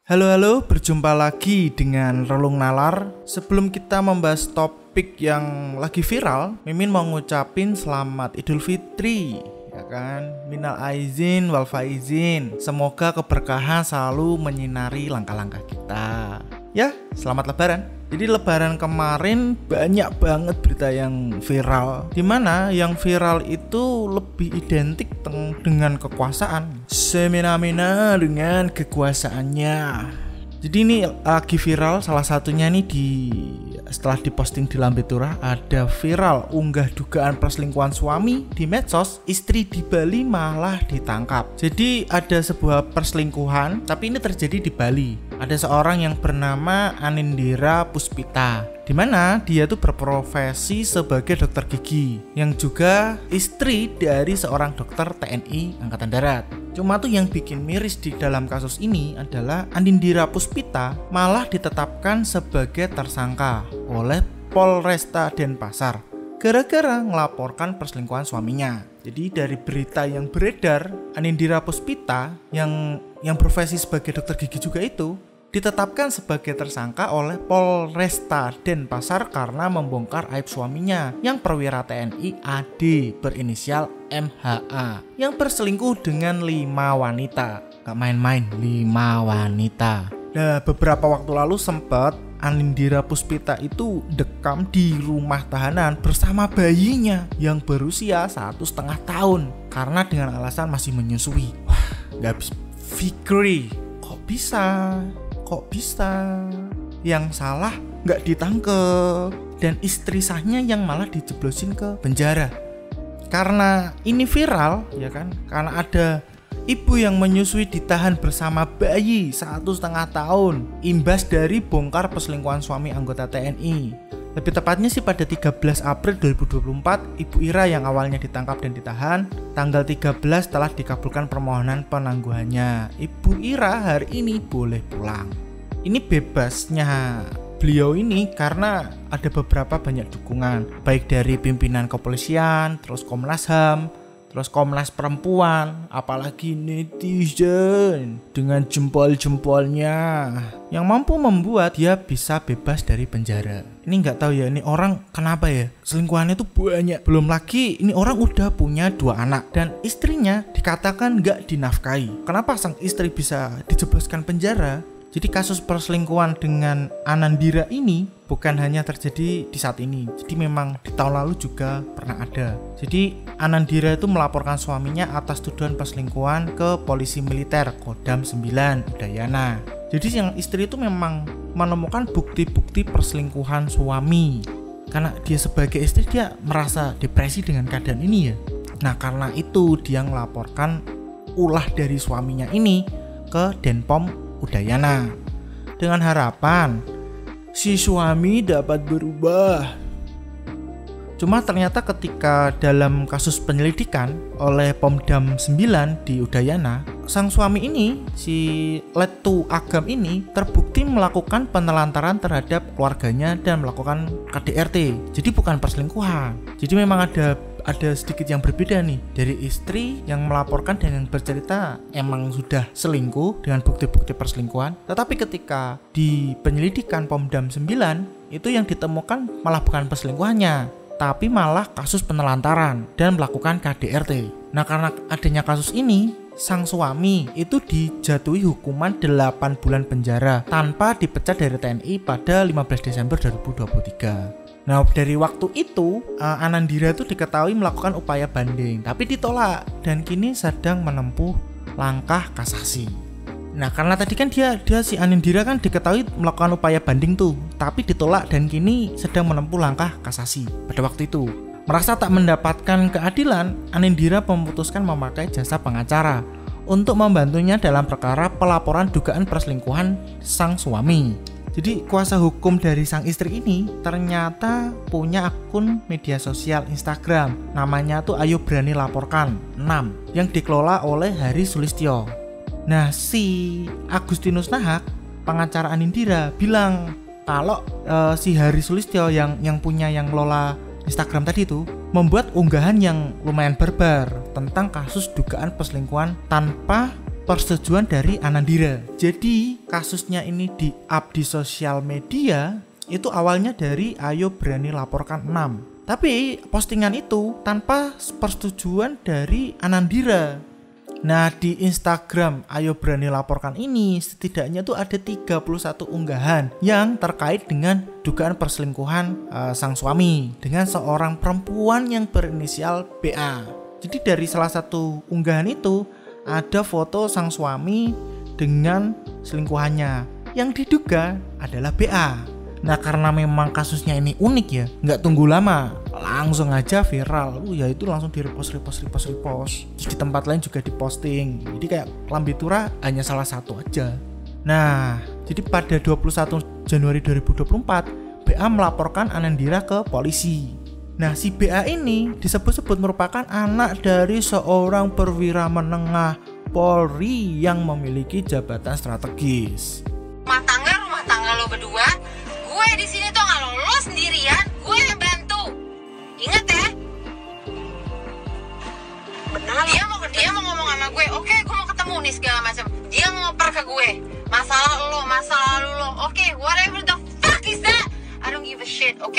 Halo, berjumpa lagi dengan Relung Nalar. Sebelum kita membahas topik yang lagi viral, Mimin mau ngucapin selamat Idul Fitri, ya kan? Minal aizin wal faizin. Semoga keberkahan selalu menyinari langkah-langkah kita. Ya, selamat Lebaran. Jadi Lebaran kemarin banyak banget berita yang viral, dimana yang viral itu lebih identik dengan kekuasaan, semena-mena dengan kekuasaannya. Jadi ini lagi viral, salah satunya nih setelah diposting di Lambe Turah, ada viral unggah dugaan perselingkuhan suami di medsos, istri di Bali malah ditangkap. Jadi ada sebuah perselingkuhan, tapi ini terjadi di Bali. Ada seorang yang bernama Anindira Puspita, di mana dia tuh berprofesi sebagai dokter gigi, yang juga istri dari seorang dokter TNI Angkatan Darat. Cuma tuh yang bikin miris di dalam kasus ini adalah Anindira Puspita malah ditetapkan sebagai tersangka oleh Polresta Denpasar gara-gara ngelaporkan perselingkuhan suaminya. Jadi dari berita yang beredar, Anindira Puspita yang profesi sebagai dokter gigi juga itu ditetapkan sebagai tersangka oleh Polresta Denpasar karena membongkar aib suaminya yang perwira TNI AD berinisial MHA yang berselingkuh dengan 5 wanita. Gak main-main, 5 wanita. Nah, beberapa waktu lalu sempat Anindira Puspita itu dekam di rumah tahanan bersama bayinya yang berusia 1,5 tahun karena dengan alasan masih menyusui. Wah, gak habis pikir, kok bisa yang salah gak ditangkep dan istri sahnya yang malah dijeblosin ke penjara. Karena ini viral, ya kan, karena ada ibu yang menyusui ditahan bersama bayi 1,5 tahun imbas dari bongkar perselingkuhan suami anggota TNI. Lebih tepatnya sih pada 13 April 2024, Ibu Ira yang awalnya ditangkap dan ditahan, tanggal 13 telah dikabulkan permohonan penangguhannya. Ibu Ira hari ini boleh pulang. Ini bebasnya beliau ini karena ada beberapa banyak dukungan, baik dari pimpinan kepolisian, terus Komnas HAM, terus Komnas Perempuan, apalagi netizen dengan jempol-jempolnya yang mampu membuat dia bisa bebas dari penjara. Ini nggak tahu ya, ini orang kenapa ya selingkuhannya tuh banyak. Belum lagi ini orang udah punya 2 anak dan istrinya dikatakan nggak dinafkahi. Kenapa sang istri bisa dijebloskan penjara? Jadi kasus perselingkuhan dengan Anindira ini bukan hanya terjadi di saat ini. Jadi memang di tahun lalu juga pernah ada. Jadi Anindira itu melaporkan suaminya atas tuduhan perselingkuhan ke polisi militer Kodam 9 Udayana. Jadi yang istri itu memang menemukan bukti-bukti perselingkuhan suami. Karena dia sebagai istri dia merasa depresi dengan keadaan ini ya. Nah karena itu dia melaporkan ulah dari suaminya ini ke Denpom Udayana dengan harapan si suami dapat berubah. Cuma ternyata ketika dalam kasus penyelidikan oleh Pomdam 9 di Udayana, sang suami ini, si Letu Agam ini terbukti melakukan penelantaran terhadap keluarganya dan melakukan KDRT. Jadi bukan perselingkuhan. Jadi memang ada sedikit yang berbeda nih dari istri yang melaporkan dan yang bercerita emang sudah selingkuh dengan bukti-bukti perselingkuhan, tetapi ketika di penyelidikan Pomdam 9 itu yang ditemukan malah bukan perselingkuhannya, tapi malah kasus penelantaran dan melakukan KDRT. Nah karena adanya kasus ini, sang suami itu dijatuhi hukuman 8 bulan penjara tanpa dipecat dari TNI pada 15 Desember 2023. Nah dari waktu itu Anindira itu diketahui melakukan upaya banding tapi ditolak dan kini sedang menempuh langkah kasasi. Nah karena tadi kan dia si Anindira kan diketahui melakukan upaya banding tuh tapi ditolak dan kini sedang menempuh langkah kasasi. Pada waktu itu merasa tak mendapatkan keadilan, Anindira memutuskan memakai jasa pengacara untuk membantunya dalam perkara pelaporan dugaan perselingkuhan sang suami. Jadi kuasa hukum dari sang istri ini ternyata punya akun media sosial Instagram, namanya tuh Ayo Berani Laporkan 6 yang dikelola oleh Hari Sulistyo. Nah si Agustinus Nahak, pengacara Anindira, bilang kalau si Hari Sulistyo yang ngelola Instagram tadi itu membuat unggahan yang lumayan barbar tentang kasus dugaan perselingkuhan tanpa persetujuan dari Anandira. Jadi kasusnya ini di-up di sosial media itu awalnya dari Ayo Berani Laporkan 6. Tapi postingan itu tanpa persetujuan dari Anandira. Nah, di Instagram Ayo Berani Laporkan ini setidaknya tuh ada 31 unggahan yang terkait dengan dugaan perselingkuhan sang suami dengan seorang perempuan yang berinisial BA. Jadi dari salah satu unggahan itu ada foto sang suami dengan selingkuhannya yang diduga adalah BA. Nah, karena memang kasusnya ini unik ya, nggak tunggu lama, langsung aja viral. Ya itu langsung di-repost. Terus di tempat lain juga diposting. Jadi kayak Lambe Tura hanya salah satu aja. Nah, jadi pada 21 Januari 2024, BA melaporkan Anandira ke polisi. Nah, si BA ini disebut-sebut merupakan anak dari seorang perwira menengah Polri yang memiliki jabatan strategis. Rumah tangga lo berdua. Gue di sini tuh nggak lo sendirian, gue yang bantu. Ingat ya. Benar. Dia mau ngomong sama gue, oke, gue mau ketemu nih segala macam. Dia ngoper ke gue, masalah lalu lo, oke, whatever the fuck is that, I don't give a shit, oke?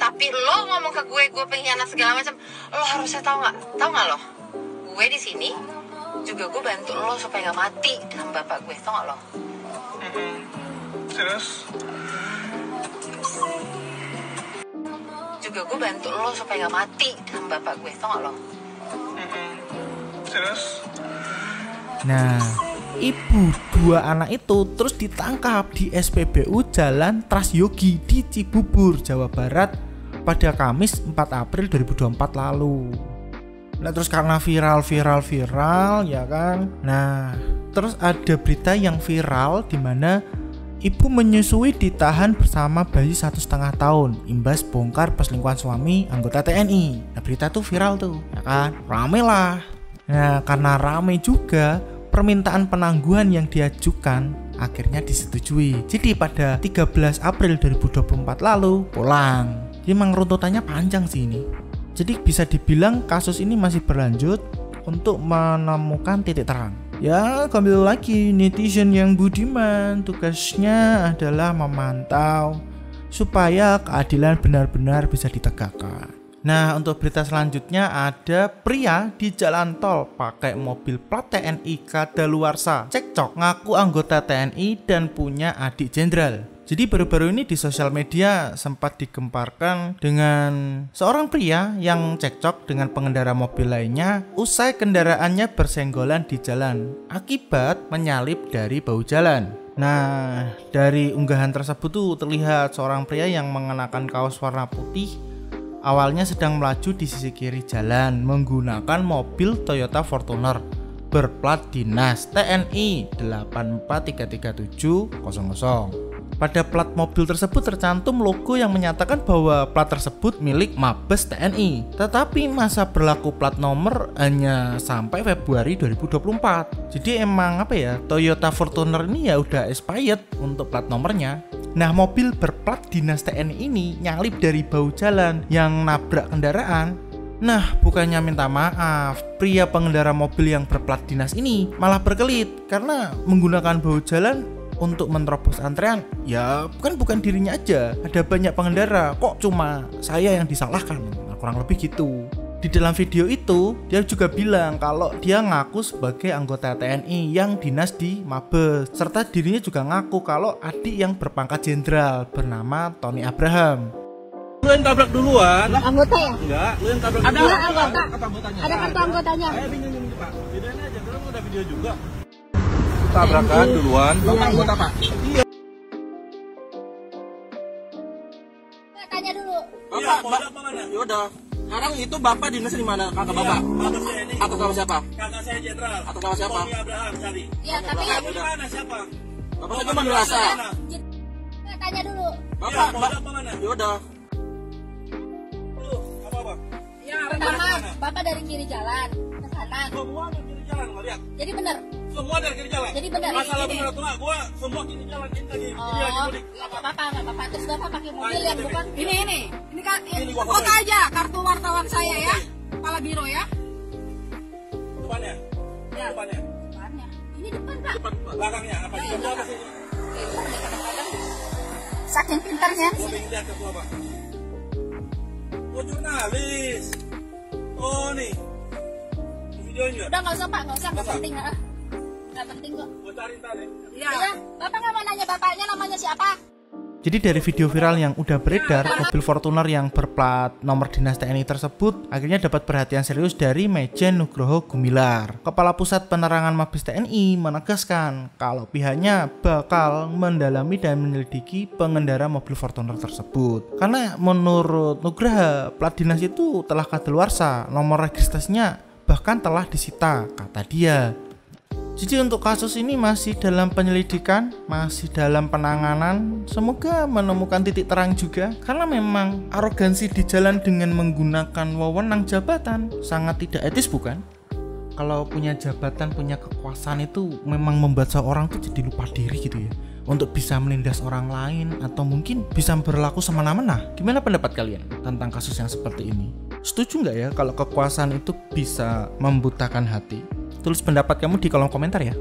Tapi lo ngomong ke gue pengkhianat segala macam, lo harusnya tahu nggak lo? Gue di sini juga gue bantu lo supaya nggak mati sama bapak gue, tau nggak lo? Terus? Juga gue bantu lo supaya nggak mati sama bapak gue, tau gak lo? Terus? Nah, ibu dua anak itu terus ditangkap di SPBU Jalan Trasyogi di Cibubur, Jawa Barat pada Kamis 4 April 2024 lalu. Nah, terus karena viral ya kan. Nah, terus ada berita yang viral di mana ibu menyusui ditahan bersama bayi 1,5 tahun imbas bongkar perselingkuhan suami anggota TNI. Nah, berita tuh viral tuh, ya kan? Rame lah. Nah, karena rame juga, permintaan penangguhan yang diajukan akhirnya disetujui. Jadi pada 13 April 2024 lalu pulang. Jadi memang runtutannya panjang sih ini. Jadi bisa dibilang kasus ini masih berlanjut untuk menemukan titik terang. Ya, kembali lagi netizen yang budiman, tugasnya adalah memantau supaya keadilan benar-benar bisa ditegakkan. Nah, untuk berita selanjutnya ada pria di jalan tol pakai mobil plat TNI kadaluarsa. Cekcok ngaku anggota TNI dan punya adik jenderal. Jadi baru-baru ini di sosial media sempat digemparkan dengan seorang pria yang cekcok dengan pengendara mobil lainnya usai kendaraannya bersenggolan di jalan akibat menyalip dari bahu jalan. Nah, dari unggahan tersebut tuh terlihat seorang pria yang mengenakan kaos warna putih awalnya sedang melaju di sisi kiri jalan menggunakan mobil Toyota Fortuner berplat dinas TNI 8433700. Pada plat mobil tersebut tercantum logo yang menyatakan bahwa plat tersebut milik Mabes TNI. Tetapi masa berlaku plat nomor hanya sampai Februari 2024. Jadi emang Toyota Fortuner ini ya udah expired untuk plat nomornya. Nah, mobil berplat dinas TNI ini nyalip dari bahu jalan yang nabrak kendaraan. Nah, bukannya minta maaf, pria pengendara mobil yang berplat dinas ini malah berkelit karena menggunakan bahu jalan untuk menerobos antrean. Ya bukan dirinya aja, ada banyak pengendara, kok cuma saya yang disalahkan. Nah, kurang lebih gitu. Di dalam video itu dia juga bilang kalau dia ngaku sebagai anggota TNI yang dinas di Mabes, serta dirinya juga ngaku kalau adik yang berpangkat jenderal bernama Tony Abraham. Lu yang tabrak duluan. Anggota ya? Enggak, lu yang tabrak Ada duluan. anggota. Apa anggotanya? Ada kartu anggotanya. Saya bingung ini, Pak. Bedain aja, karena udah video juga. Tabrakan duluan. Bapak anggota, Pak. Iya. Tanya dulu. Bapak, Bapak mana? Ya udah. Sekarang itu Bapak dinas di mana? Kakak Bapak? Atau kakak siapa? Kakak saya jenderal. Atau kakak siapa? Tony Abraham tadi. Ya, tapi Bapak di mana siapa? Bapak itu mana rasa? Tanya dulu. Bapak, Bapak mana? Ya udah. Lu, apa? Ya, pertama, Bapak dari kiri jalan ke kanan. Semua dari kiri jalan, nggak lihat? Jadi benar. Semua dari kiri jalan. Jadi benar. Masalah Ini. benar atau nggak? Gua semua kiri jalan ini lagi. Ini lagi Oh, mudik. nggak apa-apa. Terus Bapak pakai mobil yang bukan Ini kan Ini gua foto fotoin. aja kartu wartawan saya ya, kepala biro ya. Depannya. Ya. Depannya. depannya. Ini depan Pak. Depan belakangnya apa? Di sebelah apa sih? Kadang-kadang saking pintarnya. Boleh lihat ke apa? Oh jurnalis. Oh nih. Videonya. Udah nggak usah Pak, nggak usah, nggak Masa? penting nggak penting kok. Gua cari ntar ya. Iya. Bapak nggak mau nanya bapaknya namanya siapa? Jadi dari video viral yang udah beredar, mobil Fortuner yang berplat nomor dinas TNI tersebut akhirnya dapat perhatian serius dari Majen Nugroho Gumilar. Kepala Pusat Penerangan Mabes TNI menegaskan kalau pihaknya bakal mendalami dan menyelidiki pengendara mobil Fortuner tersebut. Karena menurut Nugroho, plat dinas itu telah kadaluarsa, nomor registrasinya bahkan telah disita, kata dia. Jadi untuk kasus ini masih dalam penyelidikan, masih dalam penanganan. Semoga menemukan titik terang juga. Karena memang arogansi di jalan dengan menggunakan wewenang jabatan sangat tidak etis, bukan? Kalau punya jabatan, punya kekuasaan itu memang membuat seorang tuh jadi lupa diri gitu ya, untuk bisa menindas orang lain atau mungkin bisa berlaku semena-mena. Gimana pendapat kalian tentang kasus yang seperti ini? Setuju nggak ya kalau kekuasaan itu bisa membutakan hati? Tulis pendapat kamu di kolom komentar ya.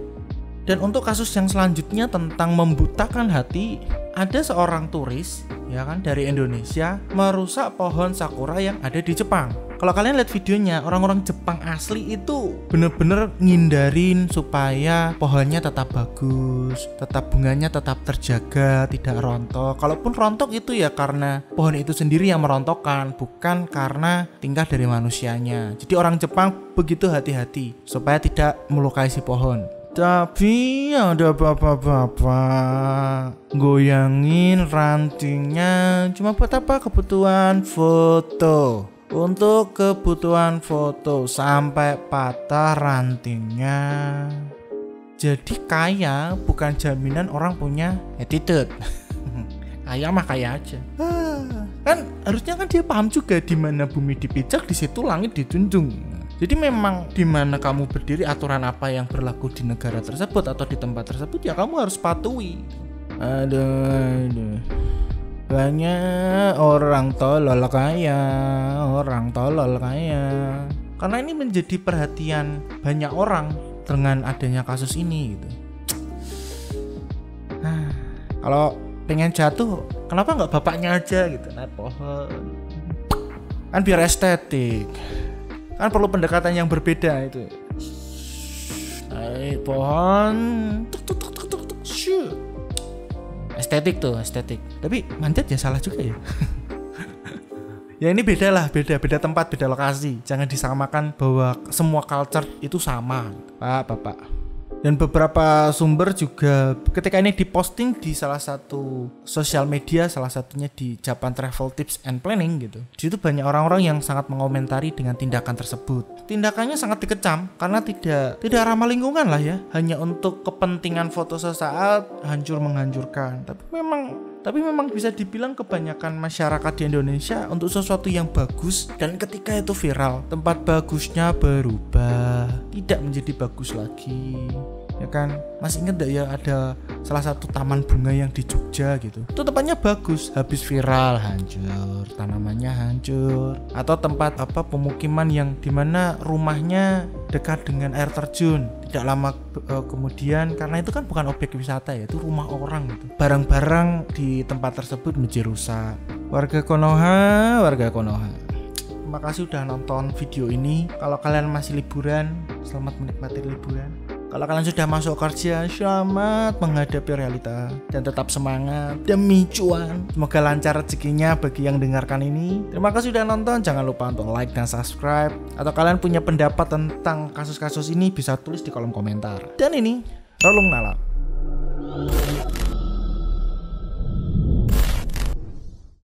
Dan untuk kasus yang selanjutnya tentang membutakan hati, ada seorang turis ya kan dari Indonesia merusak pohon sakura yang ada di Jepang. Kalau kalian lihat videonya, orang-orang Jepang asli itu bener-bener ngindarin supaya pohonnya tetap bagus, tetap bunganya tetap terjaga, tidak rontok. Kalaupun rontok itu ya karena pohon itu sendiri yang merontokkan, bukan karena tingkah dari manusianya. Jadi orang Jepang begitu hati-hati supaya tidak melukai si pohon. Tapi ada bapak-bapak goyangin rantingnya cuma buat apa? Kebutuhan foto. Untuk kebutuhan foto sampai patah rantingnya. Jadi kaya bukan jaminan orang punya attitude. Kaya mah kaya aja. Kan harusnya kan dia paham juga di mana bumi dipijak, di situ langit dijunjung. Jadi memang di mana kamu berdiri, aturan apa yang berlaku di negara tersebut atau di tempat tersebut ya kamu harus patuhi. Aduh. Banyak orang tolol kaya. Karena ini menjadi perhatian banyak orang dengan adanya kasus ini gitu. Kalau pengen jatuh, kenapa nggak bapaknya aja gitu naik pohon? Kan biar estetik. Kan perlu pendekatan yang berbeda itu. Naik pohon, estetik. Tapi manjat ya salah juga ya. Ya ini beda tempat, beda lokasi. Jangan disamakan bahwa semua culture itu sama, Bapak. Dan beberapa sumber juga ketika ini diposting di salah satu sosial media, salah satunya di Japan Travel Tips and Planning gitu. Di situ banyak orang-orang yang sangat mengomentari dengan tindakan tersebut. Tindakannya sangat dikecam karena tidak ramah lingkungan lah ya. Hanya untuk kepentingan foto sesaat, menghancurkan. Tapi memang bisa dibilang kebanyakan masyarakat di Indonesia untuk sesuatu yang bagus, dan ketika itu viral, tempat bagusnya berubah, tidak menjadi bagus lagi. Ya kan, masih inget gak ya ada salah satu taman bunga yang di Jogja gitu, itu tempatnya bagus, habis viral hancur, tanamannya hancur. Atau tempat pemukiman yang dimana rumahnya dekat dengan air terjun, tidak lama kemudian, karena itu kan bukan objek wisata ya, itu rumah orang gitu, barang-barang di tempat tersebut menjadi rusak. Warga Konoha, terima kasih udah nonton video ini. Kalau kalian masih liburan, selamat menikmati liburan. Kalau kalian sudah masuk kerja, selamat menghadapi realita dan tetap semangat demi cuan. Semoga lancar rezekinya bagi yang dengarkan ini. Terima kasih sudah nonton. Jangan lupa untuk like dan subscribe. Atau kalian punya pendapat tentang kasus-kasus ini bisa tulis di kolom komentar. Dan ini Rolong Nalar.